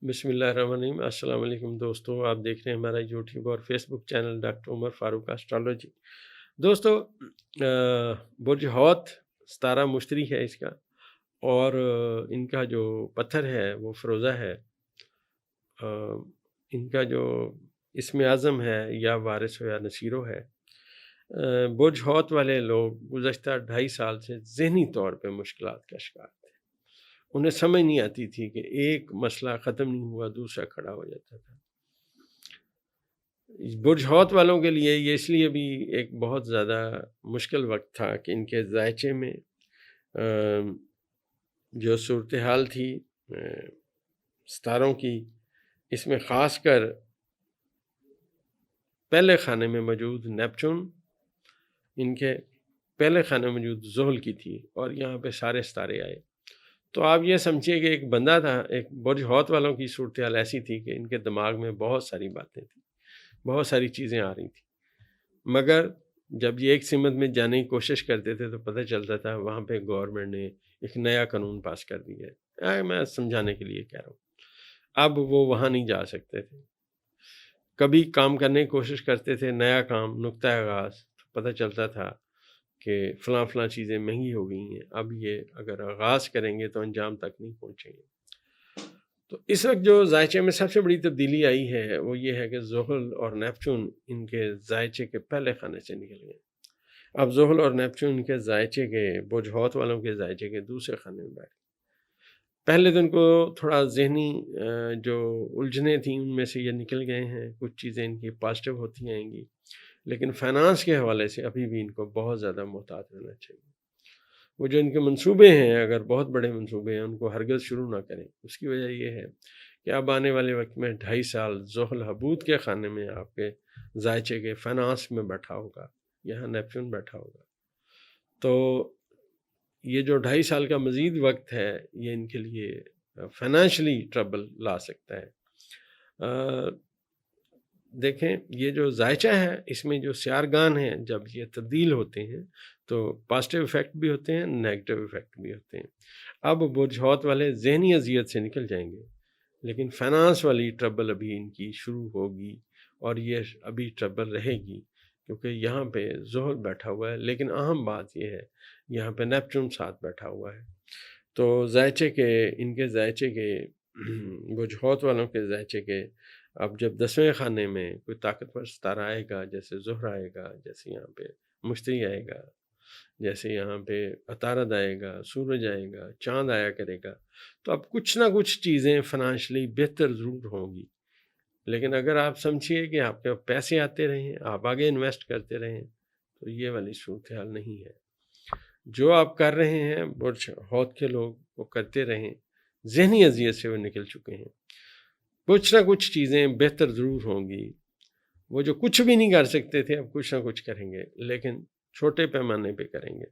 بسم اللہ الرحمن الرحیم۔ السلام علیکم دوستو، آپ دیکھ رہے ہیں ہمارا یوٹیوب اور فیس بک چینل ڈاکٹر عمر فاروق اسٹرالوجی۔ دوستو، برج حوت ستارہ مشتری ہے اس کا، اور ان کا جو پتھر ہے وہ فروزہ ہے۔ ان کا جو اسم اعظم ہے یا وارث ہو یا نصیرو ہے۔ برج حوت والے لوگ گزشتہ 2.5 سال سے ذہنی طور پہ مشکلات کا شکار تھے۔ انہیں سمجھ نہیں آتی تھی کہ ایک مسئلہ ختم نہیں ہوا دوسرا کھڑا ہو جاتا تھا۔ برج حوت والوں کے لیے یہ اس لیے بھی ایک بہت زیادہ مشکل وقت تھا کہ ان کے ذائچے میں جو صورتحال تھی ستاروں کی، اس میں خاص کر پہلے خانے میں موجود نیپچون، ان کے پہلے خانے میں موجود زحل کی تھی، اور یہاں پہ سارے ستارے آئے۔ تو آپ یہ سمجھیے کہ ایک بندہ تھا، ایک برج حوت والوں کی صورتحال ایسی تھی کہ ان کے دماغ میں بہت ساری باتیں تھیں، بہت ساری چیزیں آ رہی تھیں، مگر جب یہ ایک سمت میں جانے کی کوشش کرتے تھے تو پتہ چلتا تھا وہاں پہ گورنمنٹ نے ایک نیا قانون پاس کر دیا ہے۔ میں سمجھانے کے لیے کہہ رہا ہوں، اب وہ وہاں نہیں جا سکتے تھے۔ کبھی کام کرنے کی کوشش کرتے تھے، نیا کام، نقطہ آغاز، تو پتہ چلتا تھا کہ فلاں فلاں چیزیں مہنگی ہو گئی ہیں، اب یہ اگر آغاز کریں گے تو انجام تک نہیں پہنچیں گے۔ تو اس وقت جو ذائچے میں سب سے بڑی تبدیلی آئی ہے وہ یہ ہے کہ زحل اور نیپچون ان کے ذائچے کے پہلے خانے سے نکل گئے۔ اب زحل اور نیپچون ان کے ذائچے کے، برج حوت والوں کے ذائچے کے دوسرے خانے میں بیٹھ گئے۔ پہلے تو ان کو تھوڑا ذہنی جو الجھنیں تھیں ان میں سے یہ نکل گئے ہیں، کچھ چیزیں ان کی پازیٹیو ہوتی آئیں گی، لیکن فائنانس کے حوالے سے ابھی بھی ان کو بہت زیادہ محتاط رہنا چاہیے۔ وہ جو ان کے منصوبے ہیں، اگر بہت بڑے منصوبے ہیں، ان کو ہرگز شروع نہ کریں۔ اس کی وجہ یہ ہے کہ اب آنے والے وقت میں 2.5 سال زحل حبوط کے خانے میں آپ کے ذائچے کے فائنانس میں بیٹھا ہوگا، یہاں نیپچون بیٹھا ہوگا، تو یہ جو 2.5 سال کا مزید وقت ہے یہ ان کے لیے فائنینشلی ٹربل لا سکتا ہے۔ دیکھیں، یہ جو ذائچہ ہے اس میں جو سیارگان ہیں جب یہ تبدیل ہوتے ہیں تو پازیٹیو ایفیکٹ بھی ہوتے ہیں، نیگیٹو ایفیکٹ بھی ہوتے ہیں۔ اب برج حوت والے ذہنی اذیت سے نکل جائیں گے، لیکن فائنانس والی ٹربل ابھی ان کی شروع ہوگی، اور یہ ابھی ٹربل رہے گی کیونکہ یہاں پہ زحل بیٹھا ہوا ہے، لیکن اہم بات یہ ہے یہاں پہ نیپچون ساتھ بیٹھا ہوا ہے۔ تو ذائچے کے، ان کے ذائچے کے، برج حوت والوں کے ذائچے کے، اب جب 10ویں خانے میں کوئی طاقتور ستارہ آئے گا، جیسے زہر آئے گا، جیسے یہاں پہ مشتری آئے گا، جیسے یہاں پہ عطارد آئے گا، سورج آئے گا، چاند آیا کرے گا، تو اب کچھ نہ کچھ چیزیں فائنانشلی بہتر ضرور ہوں گی۔ لیکن اگر آپ سمجھیے کہ آپ کے پیسے آتے رہیں، آپ آگے انویسٹ کرتے رہیں، تو یہ والی صورتحال نہیں ہے۔ جو آپ کر رہے ہیں برج حوت کے لوگ وہ کرتے رہیں، ذہنی اذیت سے وہ نکل چکے ہیں، کچھ نہ کچھ چیزیں بہتر ضرور ہوں گی۔ وہ جو کچھ بھی نہیں کر سکتے تھے اب کچھ نہ کچھ کریں گے، لیکن چھوٹے پیمانے پہ کریں گے،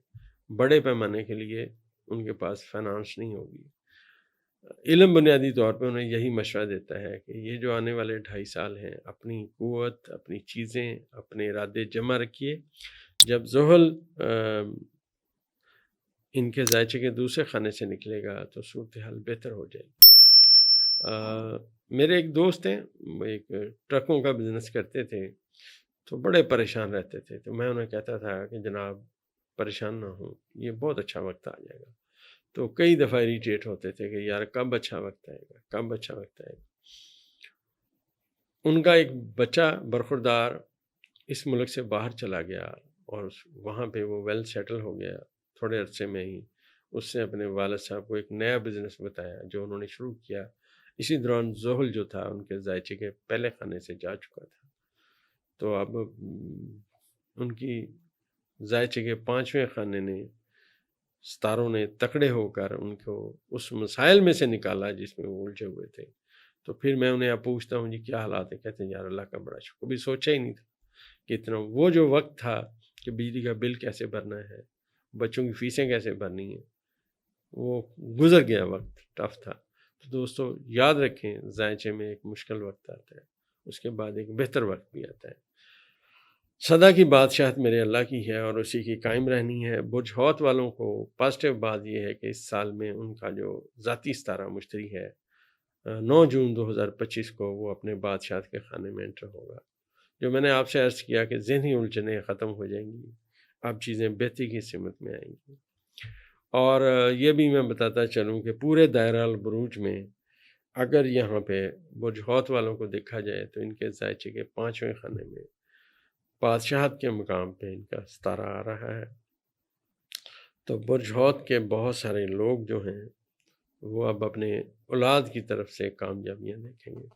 بڑے پیمانے کے لیے ان کے پاس فائنانس نہیں ہوگی۔ علم بنیادی طور پہ انہیں یہی مشورہ دیتا ہے کہ یہ جو آنے والے 2.5 سال ہیں، اپنی قوت، اپنی چیزیں، اپنے ارادے جمع رکھیے۔ جب زحل ان کے ذائچے کے دوسرے خانے سے نکلے گا تو صورتحال بہتر ہو جائے گی۔ میرے ایک دوست ہیں، وہ ایک ٹرکوں کا بزنس کرتے تھے، تو بڑے پریشان رہتے تھے، تو میں انہیں کہتا تھا کہ جناب پریشان نہ ہوں، یہ بہت اچھا وقت آ جائے گا۔ تو کئی دفعہ اریٹیٹ ہوتے تھے کہ یار کب اچھا وقت آئے گا، کب اچھا وقت آئے گا۔ ان کا ایک بچہ برخوردار اس ملک سے باہر چلا گیا، اور وہاں پہ وہ ویل سیٹل ہو گیا۔ تھوڑے عرصے میں ہی اس نے اپنے والد صاحب کو ایک نیا بزنس بتایا جو انہوں نے شروع کیا۔ اسی دوران زحل جو تھا ان کے ذائچے کے پہلے خانے سے جا چکا تھا، تو اب ان کی ذائچے کے 5ویں خانے نے، ستاروں نے تکڑے ہو کر ان کو اس مسائل میں سے نکالا جس میں وہ الجھے ہوئے تھے۔ تو پھر میں انہیں اب پوچھتا ہوں جی کیا حالات ہیں، کہتے ہیں یار اللہ کا بڑا شکر، کبھی سوچا ہی نہیں تھا کہ اتنا وہ جو وقت تھا کہ بجلی کا بل کیسے بھرنا ہے، بچوں کی فیسیں کیسے بھرنی ہیں، وہ گزر گیا، وقت ٹف تھا۔ تو دوستو یاد رکھیں ذائچے میں ایک مشکل وقت آتا ہے، اس کے بعد ایک بہتر وقت بھی آتا ہے۔ سدا کی بادشاہت میرے اللہ کی ہے اور اسی کی قائم رہنی ہے۔ برج حوت والوں کو پازیٹیو بات یہ ہے کہ اس سال میں ان کا جو ذاتی ستارہ مشتری ہے 9 جون 2025 کو وہ اپنے بادشاہت کے خانے میں انٹر ہوگا۔ جو میں نے آپ سے عرض کیا کہ ذہنی الجھنیں ختم ہو جائیں گی، اب چیزیں بہتری کی سمت میں آئیں گی۔ اور یہ بھی میں بتاتا چلوں کہ پورے دائرہ البروج میں اگر یہاں پہ برج حوت والوں کو دیکھا جائے تو ان کے ذائچے کے 5ویں خانے میں بادشاہت کے مقام پہ ان کا ستارہ آ رہا ہے۔ تو برج حوت کے بہت سارے لوگ جو ہیں وہ اب اپنے اولاد کی طرف سے کامیابیاں دیکھیں گے۔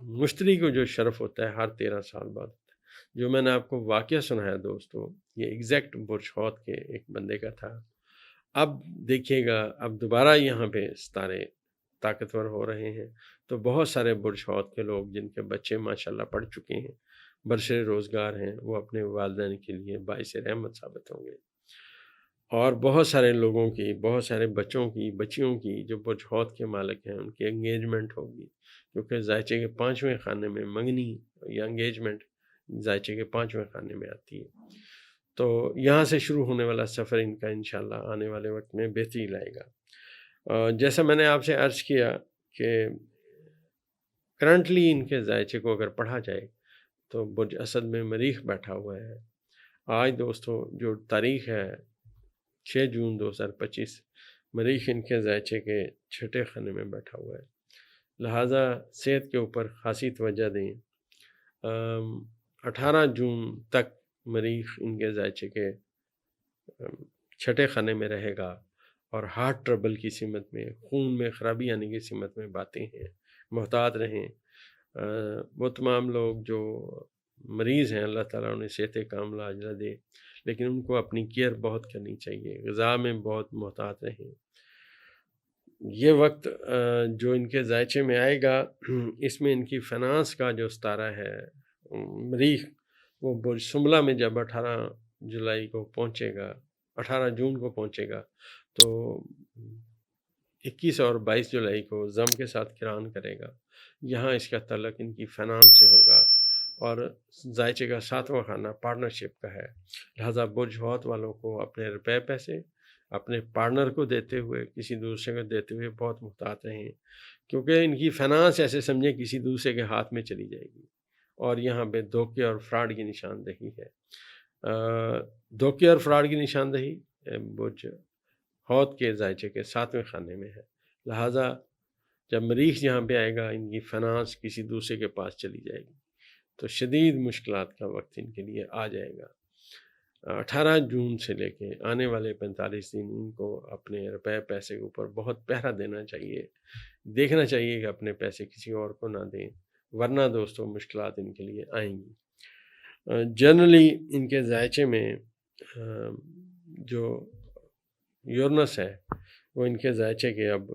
مشتری کو جو شرف ہوتا ہے ہر 13 سال بعد ہوتا ہے۔ جو میں نے آپ کو واقعہ سنایا دوستو، یہ ایگزیکٹ برج حوت کے ایک بندے کا تھا۔ اب دیکھیے گا اب دوبارہ یہاں پہ ستارے طاقتور ہو رہے ہیں، تو بہت سارے برج حوت کے لوگ جن کے بچے ماشاءاللہ پڑھ چکے ہیں، برسر روزگار ہیں، وہ اپنے والدین کے لیے باعث رحمت ثابت ہوں گے۔ اور بہت سارے لوگوں کی، بہت سارے بچوں کی، بچیوں کی جو برج حوت کے مالک ہیں ان کی انگیجمنٹ ہوگی، کیونکہ ذائچے کے 5ویں خانے میں منگنی یا انگیجمنٹ ذائچے کے 5ویں خانے میں آتی ہے۔ تو یہاں سے شروع ہونے والا سفر ان کا انشاءاللہ آنے والے وقت میں بہتری لائے گا۔ جیسا میں نے آپ سے عرض کیا کہ کرنٹلی ان کے ذائچے کو اگر پڑھا جائے تو برج اسد میں مریخ بیٹھا ہوا ہے۔ آج دوستو جو تاریخ ہے 6 جون 2025، مریخ ان کے ذائچے کے 6 خانے میں بیٹھا ہوا ہے، لہٰذا صحت کے اوپر خاصی توجہ دیں۔ 18 جون تک مریخ ان کے ذائچے کے 6 خانے میں رہے گا اور ہارٹ ٹربل کی سمت میں، خون میں خرابی آنے کی سمت میں باتیں ہیں، محتاط رہیں۔ وہ تمام لوگ جو مریض ہیں اللہ تعالیٰ انہیں صحت کاملہ عاجلہ دے، لیکن ان کو اپنی کیئر بہت کرنی چاہیے، غذا میں بہت محتاط رہیں۔ یہ وقت جو ان کے ذائچے میں آئے گا اس میں ان کی فنانس کا جو ستارہ ہے مریخ، وہ برج سنبلہ میں جب 18 جولائی کو پہنچے گا، 18 جون کو پہنچے گا، تو 21 اور 22 جولائی کو ضم کے ساتھ کران کرے گا۔ یہاں اس کا تعلق ان کی فنانس سے ہوگا اور ذائچے کا 7واں خانہ پارٹنرشپ کا ہے، لہٰذا برج حوت والوں کو اپنے روپے پیسے اپنے پارٹنر کو دیتے ہوئے، کسی دوسرے کو دیتے ہوئے بہت محتاط رہیں، کیونکہ ان کی فنانس ایسے سمجھیں کسی دوسرے کے ہاتھ میں چلی جائے گی، اور یہاں پہ دھوکے اور فراڈ کی نشاندہی ہے۔ دھوکے اور فراڈ کی نشاندہی برج حوت کے ذائچے کے 7ویں خانے میں ہے، لہٰذا جب مریخ یہاں پہ آئے گا ان کی فنانس کسی دوسرے کے پاس چلی جائے گی، تو شدید مشکلات کا وقت ان کے لیے آ جائے گا۔ 18 جون سے لے کے آنے والے 45 دن ان کو اپنے روپے پیسے کے اوپر بہت پہرا دینا چاہیے، دیکھنا چاہیے کہ اپنے پیسے کسی اور کو نہ دیں، ورنہ دوستوں مشکلات ان کے لیے آئیں گی۔ جنرلی ان کے ذائچے میں جو یورنس ہے وہ ان کے ذائچے کے اب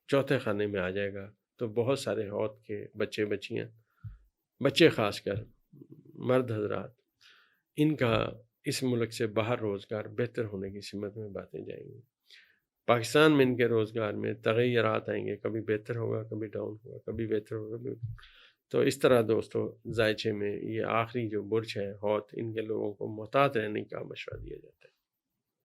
4تھے خانے میں آ جائے گا، تو بہت سارے حوت کے بچے بچیاں، بچے خاص کر مرد حضرات، ان کا اس ملک سے باہر روزگار بہتر ہونے کی سمت میں باتیں جائیں گی۔ پاکستان میں ان کے روزگار میں تغیرات آئیں گے، کبھی بہتر ہوگا، کبھی ڈاؤن ہوگا، کبھی بہتر ہوگا، کبھی۔ تو اس طرح دوستو ذائچے میں یہ آخری جو برج ہے حوت، ان کے لوگوں کو محتاط رہنے کا مشورہ دیا جاتا ہے۔